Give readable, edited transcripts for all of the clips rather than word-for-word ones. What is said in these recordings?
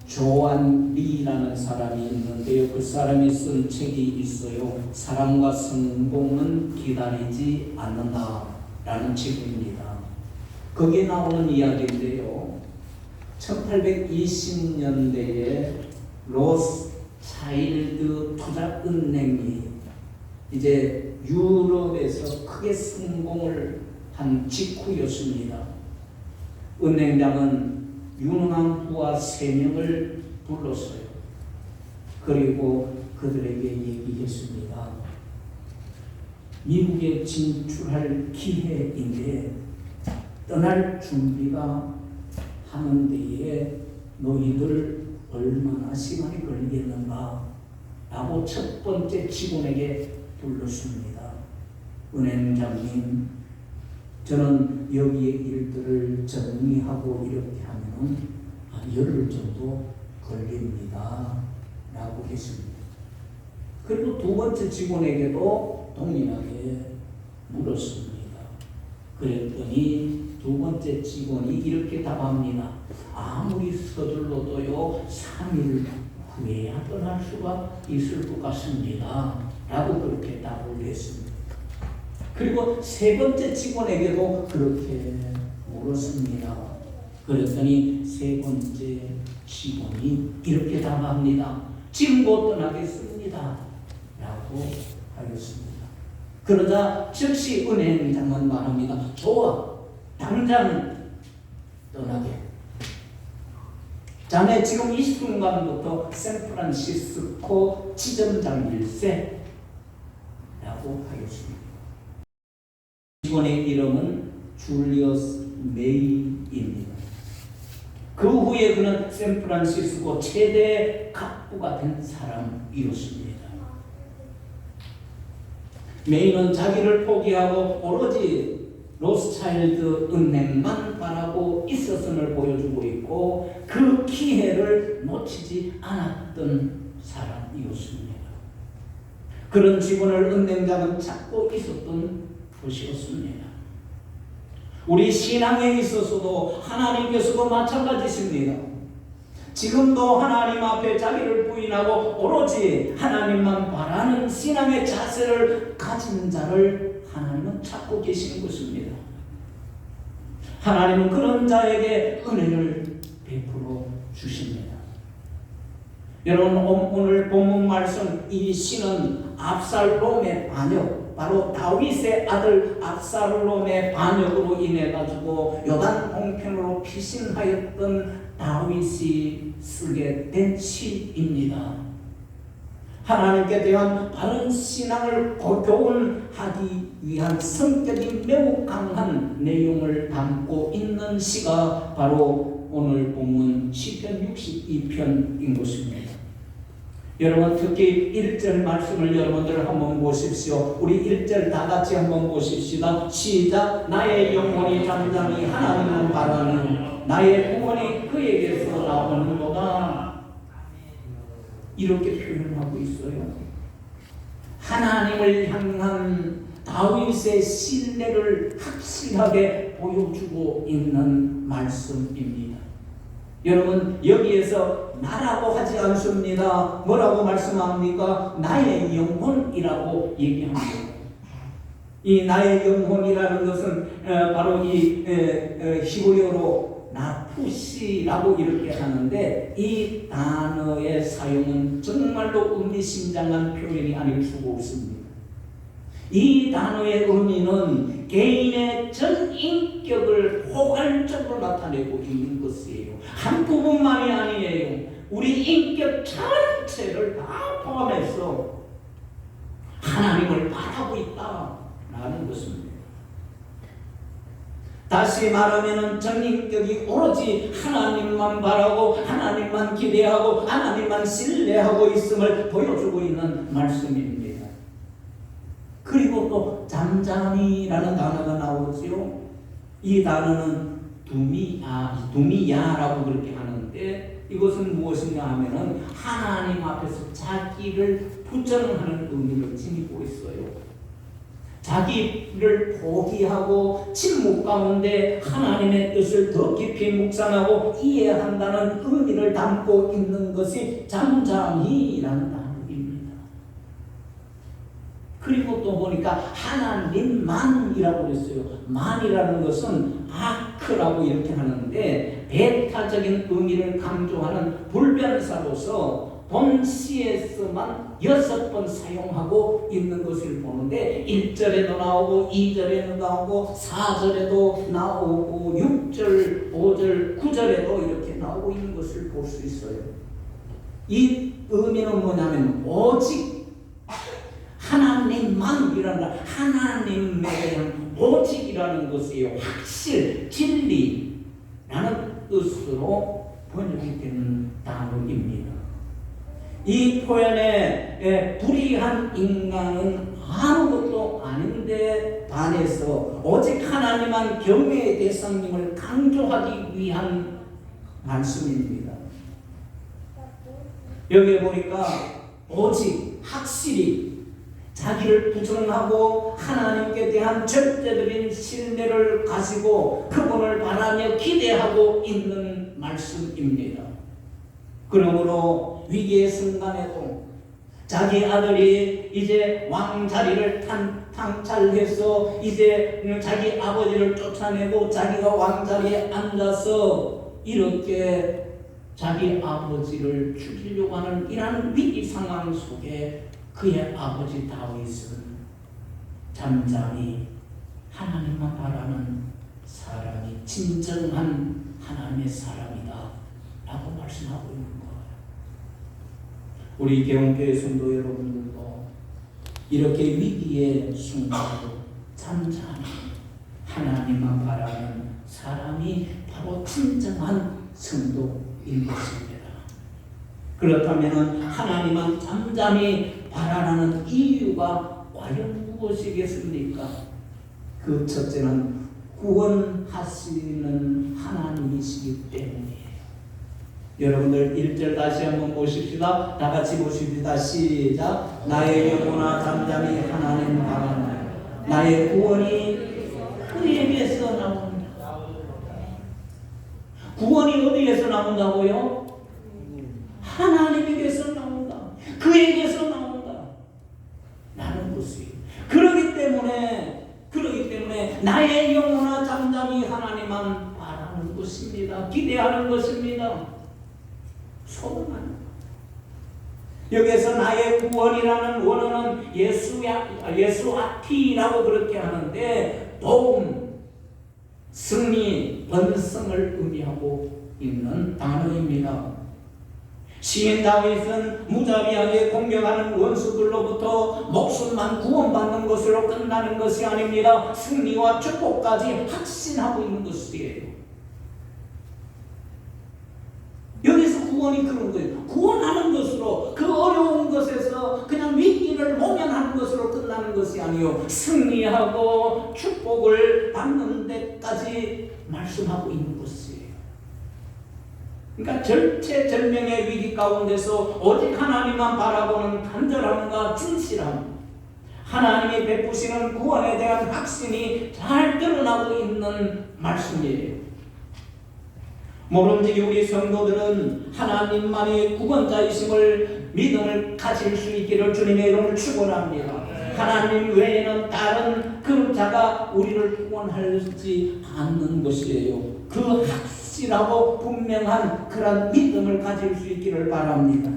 조안 리라는 사람이 있는데요. 그 사람이 쓴 책이 있어요. 사랑과 성공은 기다리지 않는다라는 책입니다. 거기에 나오는 이야기인데요. 1820년대에 로스차일드 투자은행이 이제 유럽에서 크게 성공을 한 직후였습니다. 은행장은 유능한 부하 3명을 불렀어요. 그리고 그들에게 얘기했습니다. 미국에 진출할 기회인데 떠날 준비가 하는 데에 너희들 얼마나 시간이 걸리겠는가 라고 첫 번째 직원에게 불렀습니다. 은행장님, 저는 여기의 일들을 정리하고 이렇게 하면 열흘 정도 걸립니다 라고 했습니다. 그리고 두 번째 직원에게도 동일하게 물었습니다. 그랬더니 두 번째 직원이 이렇게 답합니다. 아무리 서둘러도요 3일 후에야 떠날 수가 있을 것 같습니다 라고 그렇게 답을 했습니다. 그리고 세 번째 직원에게도 그렇게 물었습니다. 그랬더니 세 번째 직원이 이렇게 답합니다. 지금 곧 떠나겠습니다 라고 하였습니다. 그러자 즉시 은행장은 말합니다. 좋아, 당장 떠나게. 자네 지금 이 순간부터 샌프란시스코 지점장일세 라고 하였습니다. 직원의 이름은 줄리어스 메이입니다. 그 후에 그는 샌프란시스코 최대 갑부가 된 사람이었습니다. 메이는 자기를 포기하고 오로지 로스차일드 은행만 바라고 있었음을 보여주고 있고 그 기회를 놓치지 않았던 사람이었습니다. 그런 직원을 은행장은 찾고 있었던 것이었습니다. 우리 신앙에 있어서도 하나님께서도 마찬가지십니다. 지금도 하나님 앞에 자기를 부인하고 오로지 하나님만 바라는 신앙의 자세를 가진 자를 하나님은 찾고 계시는 것입니다. 하나님은 그런 자에게 은혜를 베풀어 주십니다. 여러분, 오늘 본문 말씀, 이 신은 압살롬의 반역, 바로 다윗의 아들 압살롬의 반역으로 인해 가지고 요단 동편으로 피신하였던 다윗이 쓰게 된 시입니다. 하나님께 대한 바른 신앙을 교훈하기 위한 성격이 매우 강한 내용을 담고 있는 시가 바로 오늘 본문 시편 62편인 것입니다. 여러분, 특히 1절 말씀을 여러분들 한번 보십시오. 우리 1절 다 같이 한번 보십시다. 시작. 나의 영혼이 잠잠히 하나님을 바라는 나의 구원이 그에게서 나오는도다. 이렇게 표현하고 있어요. 하나님을 향한 다윗의 신뢰를 확실하게 보여주고 있는 말씀입니다. 여러분, 여기에서 나라고 하지 않습니다. 뭐라고 말씀합니까? 나의 영혼이라고 얘기합니다. 이 나의 영혼이라는 것은 바로 이 히브리어로 나푸시라고 이렇게 하는데 이 단어의 사용은 정말로 의미심장한 표현이 아닐 수가 없습니다. 이 단어의 의미는 개인의 전 인격을 포괄적으로 나타내고 있는 것이에요. 한 부분만이 아니에요. 우리 인격 전체를 다 포함해서 하나님을 바라고 있다라는 것입니다. 다시 말하면 전인격이 오로지 하나님만 바라고 하나님만 기대하고 하나님만 신뢰하고 있음을 보여주고 있는 말씀입니다. 그리고 또 잠잠이라는 단어가 나오죠. 이 단어는 두미야라고 그렇게 하는데 이것은 무엇인가 하면은 하나님 앞에서 자기를 부정하는 의미를 지니고 있어요. 자기를 포기하고 침묵 가운데 하나님의 뜻을 더 깊이 묵상하고 이해한다는 의미를 의미를 담고 있는 것이 잠잠히라는 단어입니다. 그리고 또 보니까 하나님만이라고 그랬어요. 만이라는 것은 아크라고 이렇게 하는데 배타적인 의미를 강조하는 불변사로서 본시에서만 6번 사용하고 있는 것을 보는데 1절에도 나오고 2절에도 나오고 4절에도 나오고 6절, 5절, 9절에도 이렇게 나오고 있는 것을 볼 수 있어요. 이 의미는 뭐냐면 오직 하나님만이라는 하나님에 대한 오직이라는 것이요. 확실, 진리라는 뜻으로 번역이 되는 단어입니다. 이 표현에 불의한 인간은 아무것도 아닌데 반해서 오직 하나님만 경외의 대상님을 강조하기 위한 말씀입니다. 여기에 보니까 오직 확실히 자기를 부정하고 하나님께 대한 절대적인 신뢰를 가지고 그분을 바라며 기대하고 있는 말씀입니다. 그러므로 위기의 순간에도 자기 아들이 이제 왕자리를 탕찰해서 이제 자기 아버지를 쫓아내고 자기가 왕자리에 앉아서 이렇게 자기 아버지를 죽이려고 하는 이러한 위기 상황 속에 그의 아버지 다윗은 잠잠히 하나님만 바라는 사람이 진정한 하나님의 사람이다 라고 말씀하고 있는 거예요. 우리 개운교회 성도 여러분들도 이렇게 위기의 순간도 잠잠히 하나님만 바라는 사람이 바로 진정한 성도인 것입니다. 그렇다면 하나님만 잠잠히 바라라는 이유가 과연 무엇이겠습니까? 그 첫째는 구원하시는 하나님이시기 때문이에요. 여러분들 1절 다시 한번 보십시다. 다 같이 보십시다. 시작. 나의 영혼아 잠잠히 하나님 바라라. 나의 구원이 그에게서 나온다. 구원이 어디에서 나온다고요? 하나님에게서 나온다. 그에게서 나온다. 라는 것이. 그러기 때문에 나의 영혼아 잠잠히 하나님만 바라는 것입니다. 기대하는 것입니다. 소망하는 것. 여기에서 나의 구원이라는 원어는 예수아티라고 그렇게 하는데 도움, 승리, 번성을 의미하고 있는 단어입니다. 시인 다윗은 무자비하게 공격하는 원수들로부터 목숨만 구원받는 것으로 끝나는 것이 아닙니다. 승리와 축복까지 확신하고 있는 것이에요. 여기서 구원이 그런 거예요. 구원하는 것으로 그 어려운 것에서 그냥 위기를 모면하는 것으로 끝나는 것이 아니요 승리하고 축복을 받는 데까지 말씀하고 있는 것이에요. 그러니까 절체절명의 위기 가운데서 오직 하나님만 바라보는 간절함과 진실함, 하나님이 베푸시는 구원에 대한 확신이 잘 드러나고 있는 말씀이에요. 모름지기 우리 성도들은 하나님만이 구원자이심을 믿음을 가질 수 있기를 주님의 이름을 축원합니다. 하나님 외에는 다른 그 자가 우리를 구원하지 않는 것이에요. 그 확실하고 분명한 그런 믿음을 가질 수 있기를 바랍니다.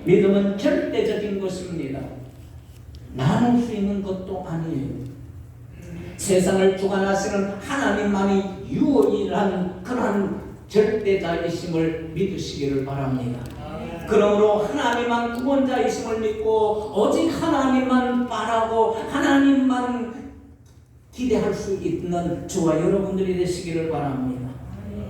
믿음은 절대적인 것입니다. 나눌 수 있는 것도 아니에요. 세상을 주관하시는 하나님만이 유일한 그런 절대자이심을 믿으시기를 바랍니다. 그러므로 하나님만 구원자이심을 믿고 오직 하나님만 바라고 하나님만 기대할 수 있는 저와 여러분들이 되시기를 바랍니다.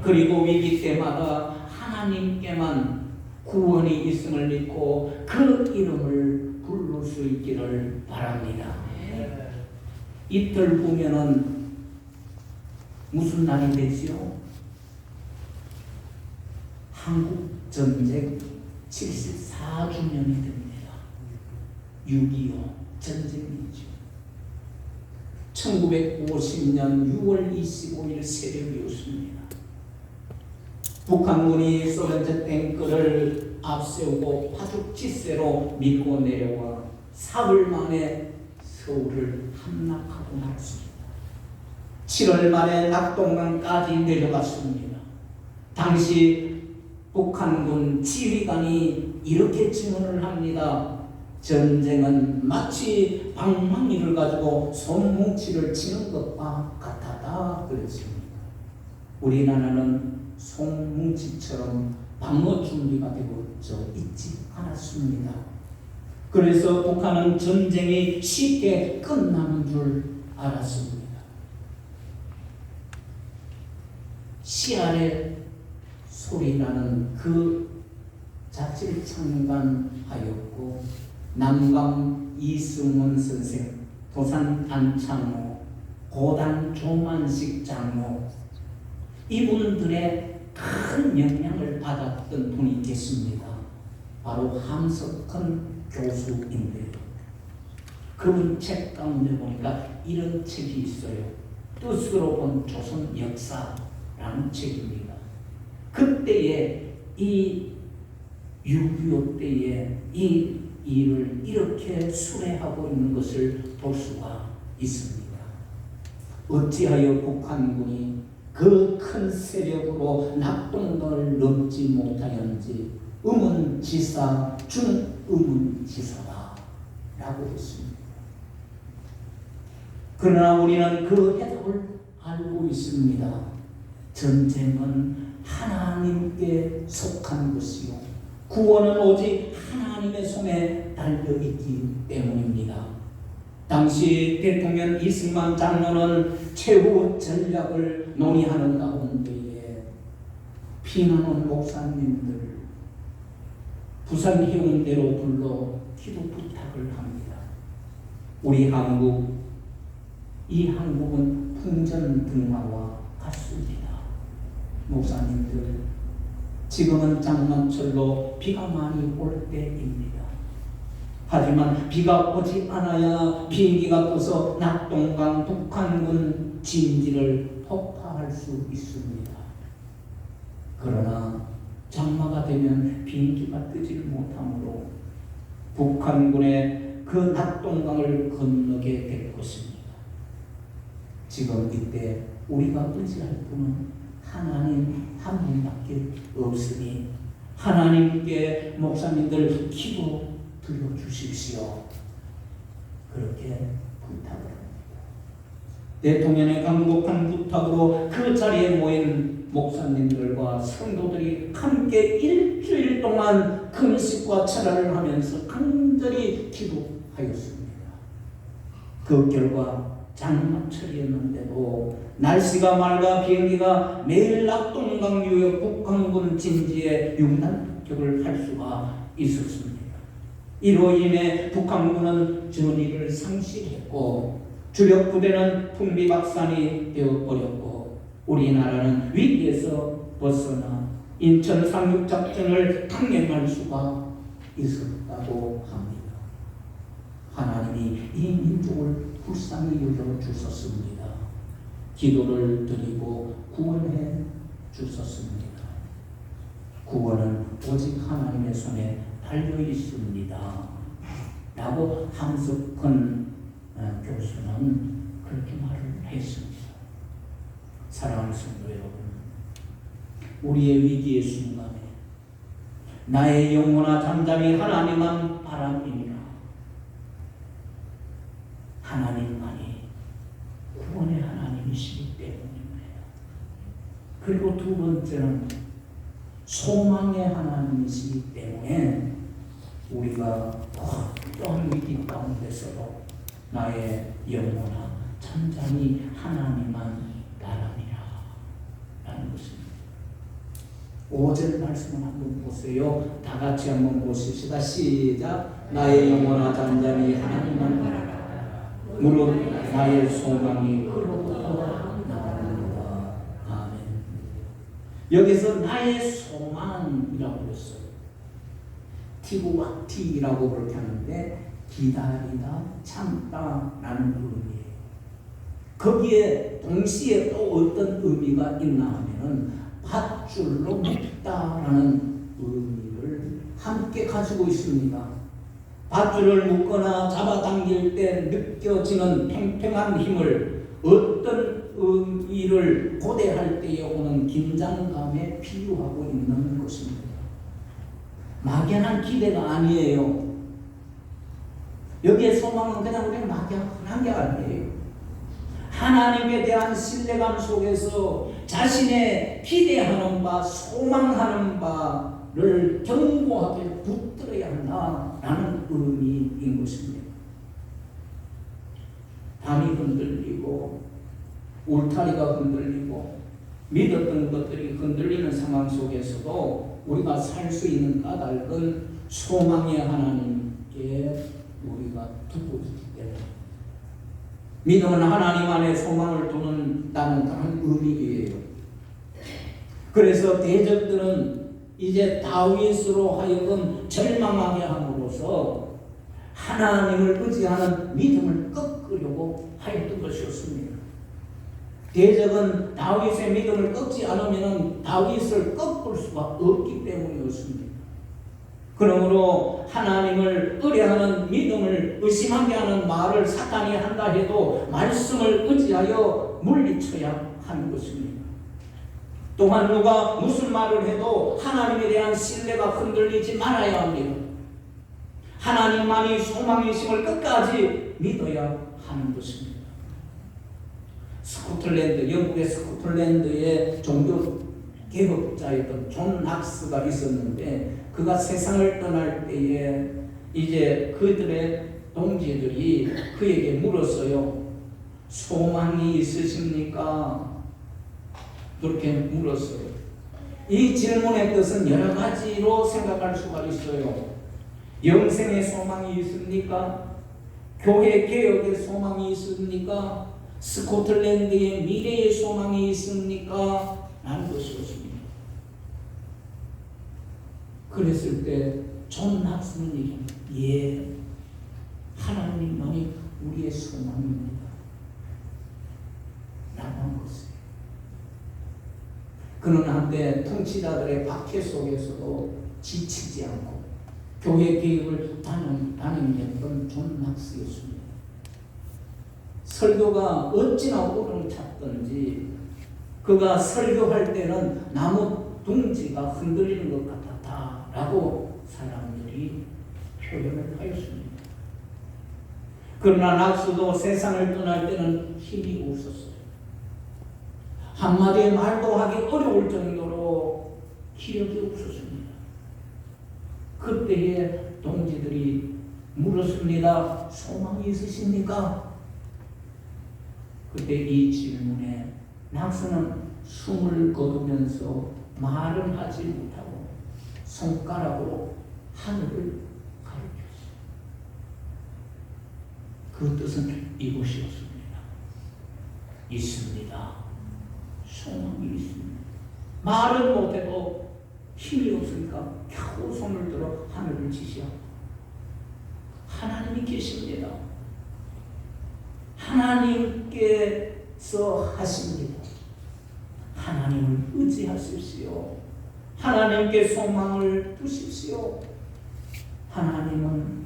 그리고 위기 때마다 하나님께만 구원이 있음을 믿고 그 이름을 부를 수 있기를 바랍니다. 이틀 후면은 무슨 날이 되지요? 한국전쟁 74주년이 됩니다. 6.25 전쟁이죠. 1950년 6월 25일 새벽이었습니다. 북한군이 소련제 탱크를 앞세우고 파죽지세로 밀고 내려와 사흘 만에 서울을 함락하고 말았습니다. 7월 말에 낙동강까지 내려갔습니다. 당시 북한군 지휘관이 이렇게 증언을 합니다. 전쟁은 마치 방망이를 가지고 손뭉치를 치는 것과 같았다 그랬습니다. 우리나라는 손뭉치처럼 방어 준비가 되고 있지 않았습니다. 그래서 북한은 전쟁이 쉽게 끝나는 줄 알았습니다. 시알의 소리라는 그 자체를 창간하였고 남강 이승원 선생, 도산 안창호, 고단 조만식 장로 이분들의 큰 영향을 받았던 분이 계십니다. 바로 함석헌 교수인데요. 그분 책 가운데 보니까 이런 책이 있어요. 뜻으로 본 조선 역사라는 책입니다. 그때에 이 6.25 때에 이 일을 이렇게 수레하고 있는 것을 볼 수가 있습니다. 어찌하여 북한군이 그 큰 세력으로 낙동강을 넘지 못하였는지 음은지사 중음은지사다 라고 했습니다. 그러나 우리는 그 해답을 알고 있습니다. 전쟁은 하나님께 속한 것이요 구원은 오직 하나님의 손에 달려있기 때문입니다. 당시 대통령 이승만 장로는 최후 전략을 논의하는 가운데에 피난온 목사님들 부산 해운대로 불러 기도 부탁을 합니다. 우리 한국, 이 한국은 풍전등화와 같습니다. 목사님들, 지금은 장마철로 비가 많이 올 때입니다. 하지만 비가 오지 않아야 비행기가 떠서 낙동강 북한군 진지를 폭파할 수 있습니다. 그러나 장마가 되면 비행기가 뜨지 못하므로 북한군의 그 낙동강을 건너게 될 것입니다. 지금 이때 우리가 의지할 분은 하나님 한 분밖에 없으니 하나님께 목사님들 기도 들려주십시오. 그렇게 부탁을 합니다. 대통령의 강력한 부탁으로 그 자리에 모인 목사님들과 성도들이 함께 일주일 동안 금식과 철야를 하면서 간절히 기도하였습니다. 그 결과 장마철이었는데도 날씨가 맑아 비행기가 매일 낙동강 유역 북한군 진지에 융단 폭격을 할 수가 있었습니다. 이로 인해 북한군은 전의를 상실했고 주력 부대는 풍비박산이 되어버렸고 우리나라는 위기에서 벗어나 인천 상륙작전을 강행할 수가 있었다고 합니다. 하나님이 이 민족을 불쌍히 여겨주셨습니다. 기도를 드리고 구원해 주셨습니다. 구원은 오직 하나님의 손에 달려 있습니다. 라고 함석헌 교수는 그렇게 말을 했습니다. 사랑하는 성도 여러분, 우리의 위기의 순간에 나의 영혼아 잠잠히 하나님만 바라보니라. 하나님만이 구원의 하나님이시기 때문입니다. 그리고 두 번째는 소망의 하나님이시기 때문에 우리가 어떤 위기 가운데서도 나의 영혼아 잠잠히 하나님만 바라니라 라는 것입니다. 5절 말씀을 한번 보세요. 다 같이 한번 보십시다. 시작. 나의 영혼아 잠잠히 하나님만 바라라. 무릇 나의 소망이 그로부터 나옵니다. 아멘. 여기서 나의 소망이라고 했어요. 티구와티라고 그렇게 하는데 기다리다, 참다라는 의미예요. 거기에 동시에 또 어떤 의미가 있나 하면은 밧줄로 묶다라는 의미를 함께 가지고 있습니다. 밧줄을 묶거나 잡아당길 때 느껴지는 팽팽한 힘을 어떤 일을 고대할 때에 오는 긴장감에 비유하고 있는 것입니다. 막연한 기대가 아니에요. 여기에 소망은 그냥 우리는 막연한 게 아니에요. 하나님에 대한 신뢰감 속에서 자신의 기대하는 바, 소망하는 바를 견고하게 붙들어야 한다라는 의미인 것입니다. 담이 흔들리고 울타리가 흔들리고 믿었던 것들이 흔들리는 상황 속에서도 우리가 살 수 있는 까닭은 소망의 하나님께 우리가 두고 있기 때문에, 믿음은 하나님 안에 소망을 두는다는 그런 의미예요. 그래서 대적들은 이제 다윗으로 하여금 절망하게 함으로써 하나님을 의지하는 믿음을 꺾으려고 하였던 것이었습니다. 대적은 다윗의 믿음을 꺾지 않으면 다윗을 꺾을 수가 없기 때문이었습니다. 그러므로 하나님을 의뢰하는 믿음을 의심하게 하는 말을 사탄이 한다 해도 말씀을 의지하여 물리쳐야 하는 것입니다. 또한 누가 무슨 말을 해도 하나님에 대한 신뢰가 흔들리지 말아야 합니다. 하나님만이 소망이심을 끝까지 믿어야 하는 것입니다. 스코틀랜드, 영국의 스코틀랜드의 종교 개혁자였던 존 낙스가 있었는데, 그가 세상을 떠날 때에 이제 그들의 동지들이 그에게 물었어요. 소망이 있으십니까? 그렇게 물었어요. 이 질문의 뜻은 여러 가지로 생각할 수가 있어요. 영생의 소망이 있습니까? 교회 개혁의 소망이 있습니까? 스코틀랜드의 미래의 소망이 있습니까? 라는 것이었습니다. 그랬을 때 존 낙스는 얘기합니다. 예, 하나님만이 우리의 소망입니다. 라고 한 것이에요. 그는 한때 통치자들의 박해 속에서도 지치지 않고 교회 개혁을 단행했던 존 낙스였습니다. 설교가 어찌나 오름찼던지 그가 설교할 때는 나무 둥지가 흔들리는 것 같았다라고 사람들이 표현을 하였습니다. 그러나 낙스도 세상을 떠날 때는 힘이 없었어요. 한마디의 말도 하기 어려울 정도로 기력이 없었습니다. 그때에 동지들이 물었습니다. 소망이 있으십니까? 그때 이 질문에 낙스는 숨을 거두면서 말은 하지 못하고 손가락으로 하늘을 가리켰어요. 그 뜻은 이것이었습니다. 있습니다. 소망이 있습니다. 말은 못해도 힘이 없으니까 겨우 손을 들어 하늘을 지시하고 하나님이 계십니다. 하나님께서 하십니다. 하나님을 의지하십시오. 하나님께 소망을 두십시오. 하나님은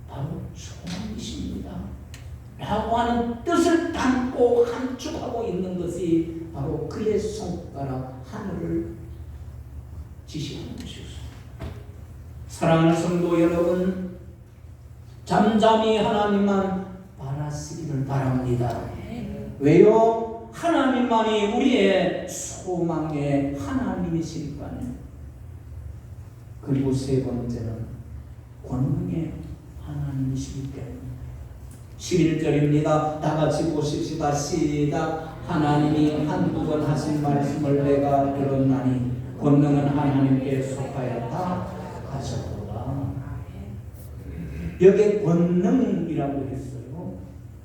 바로 소망이십니다. 라고 하는 뜻을 담고 함축하고 있는 것이 바로 그의 손가락 하늘을 지시하는 것이었습니다. 사랑하는 성도 여러분, 잠잠히 하나님만 바라시기를 바랍니다. 왜요? 하나님만이 우리의 소망의 하나님이시니까요. 그리고 세 번째는 권능의 하나님이시기 때문에 11절입니다. 다 같이 보십시다. 시작. 하나님이 한두 번 하신 말씀을 내가 들었나니 권능은 하나님께 속하였다 하셨도다. 여기에 권능이라고 했어요.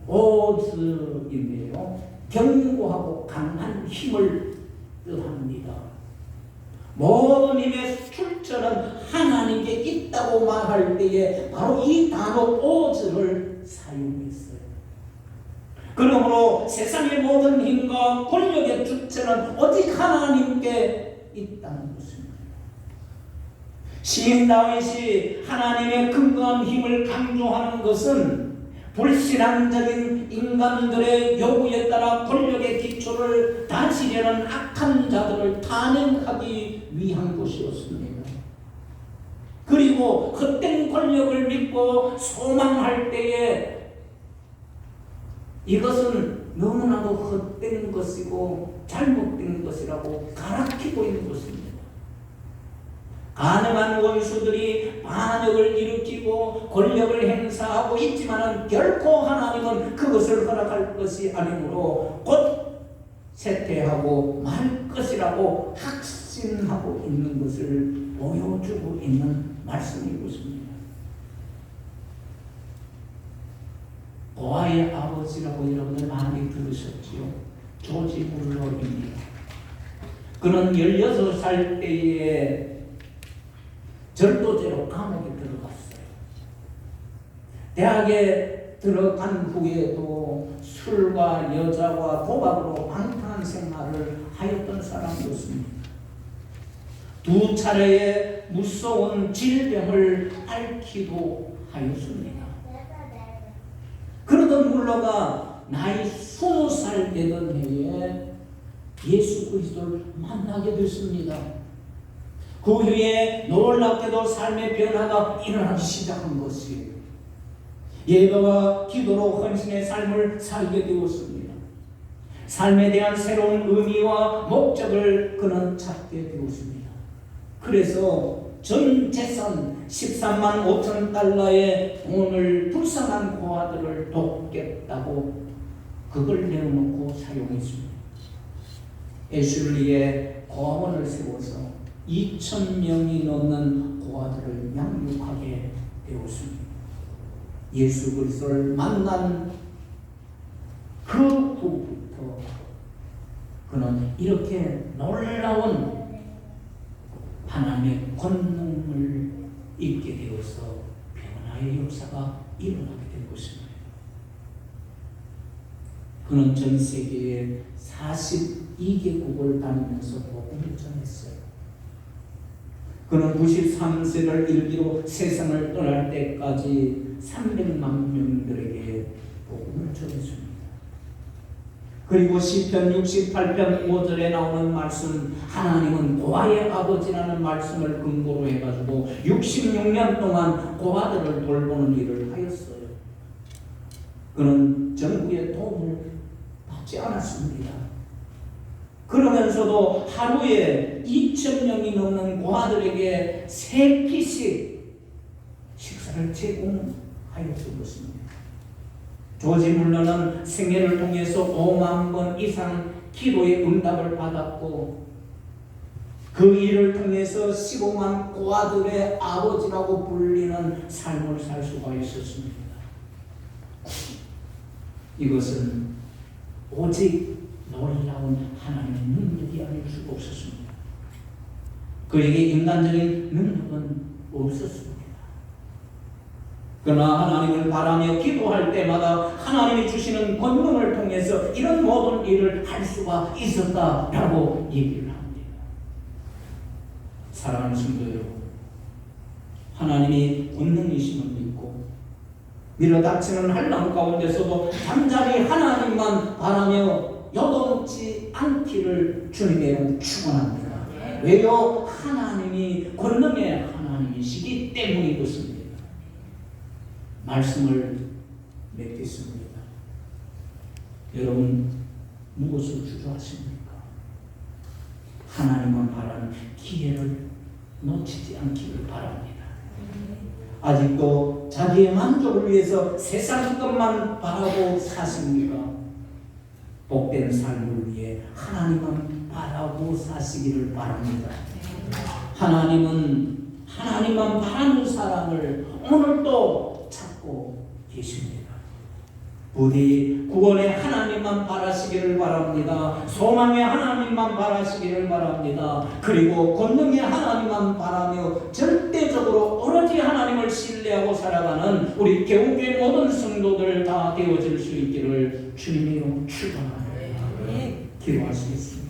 오즈인데요, 견고하고 강한 힘을 뜻합니다. 모든 힘의 출처는 하나님께 있다고 말할 때에 바로 이 단어 오즈를 사용했어요. 그러므로 세상의 모든 힘과 권력의 주체는 오직 하나님께 있다는 것입니다. 시인 다윗이 하나님의 근거한 힘을 강조하는 것은 불신앙적인 인간들의 요구에 따라 권력의 기초를 다지려는 악한 자들을 단행하기 위한 것이었습니다. 그리고 헛된 권력을 믿고 소망할 때에 이것은 너무나도 헛된 것이고 잘못된 것이라고 가라키고 있는 것입니다. 가능한 원수들이 반역을 일으키고 권력을 행사하고 있지만 결코 하나님은 그것을 허락할 것이 아니므로 곧 쇠퇴하고 말 것이라고 확신하고 있는 것을 보여주고 있는 말씀이것입니다. 고아의 아버지라고 여러분들 많이 들으셨지요? 조지 물러입니다. 그는 16살 때에 절도죄로 감옥에 들어갔어요. 대학에 들어간 후에도 술과 여자와 도박으로 방탕한 생활을 하였던 사람이었습니다. 2차례의 무서운 질병을 앓기도 하였습니다. 그러던 물러가 나이 20살 되던 해에 예수 그리스도를 만나게 됐습니다. 그 후에 놀랍게도 삶의 변화가 일어나기 시작한 것이에요. 예배와 기도로 헌신의 삶을 살게 되었습니다. 삶에 대한 새로운 의미와 목적을 그는 찾게 되었습니다. 그래서 전 재산 13만 5천 달러의 돈을 불쌍한 고아들을 돕겠다고 그걸 내어놓고 사용했습니다. 애슐리에 고아원을 세워서 2,000명이 넘는 고아들을 양육하게 되었습니다. 예수 그리스도를 만난 그 후부터 그는 이렇게 놀라운 하나님의 권능을 잊게 되어서 변화의 역사가 일어나게 된 것입니다. 그는 전 세계에 42개국을 다니면서 복음을 전했어요. 그는 93세를 일기로 세상을 떠날 때까지 300만 명들에게 복음을 전했습니다. 그리고 시편 68편 5절에 나오는 말씀, 하나님은 고아의 아버지라는 말씀을 근거로 해가지고 66년 동안 고아들을 돌보는 일을 하였어요. 그는 정부의 도움을 받지 않았습니다. 그러면서도 하루에 2,000명이 넘는 고아들에게 3끼씩 식사를 제공하였던 것입니다. 조지 물러는 생애를 통해서 5만 번 이상 기도의 응답을 받았고 그 일을 통해서 15만 고아들의 아버지라고 불리는 삶을 살 수가 있었습니다. 이것은 오직 놀라운 하나님의 능력이 아닐 수가 없었습니다. 그에게 인간적인 능력은 없었습니다. 그러나 하나님을 바라며 기도할 때마다 하나님이 주시는 권능을 통해서 이런 모든 일을 할 수가 있었다라고 얘기를 합니다. 사랑하는 성도 여러분, 하나님이 권능이심을 믿고 밀어닥치는 한란 가운데서도 잠잠히 하나님만 바라며 요동치 않기를 주님의 축원합니다. 왜요? 하나님이 권능의 하나님이시기 때문인 것입니다. 말씀을 맺겠습니다. 여러분 무엇을 주저하십니까? 하나님만 바라는 기회를 놓치지 않기를 바랍니다. 아직도 자기의 만족을 위해서 세상 것만 바라고 사십니까? 복된 삶을 위해 하나님만 바라고 사시기를 바랍니다. 하나님은 하나님만 바라는 사람을 오늘도 찾고 계십니다. 부디 구원의 하나님만 바라시기를 바랍니다. 소망의 하나님만 바라시기를 바랍니다. 그리고 권능의 하나님만 바라며 절대적으로 오로지 하나님을 신뢰하고 살아가는 우리 개우교의 모든 성도들 다 되어질 수 있기를 주님의 이름으로 축원합니다. 기도하시겠습니다.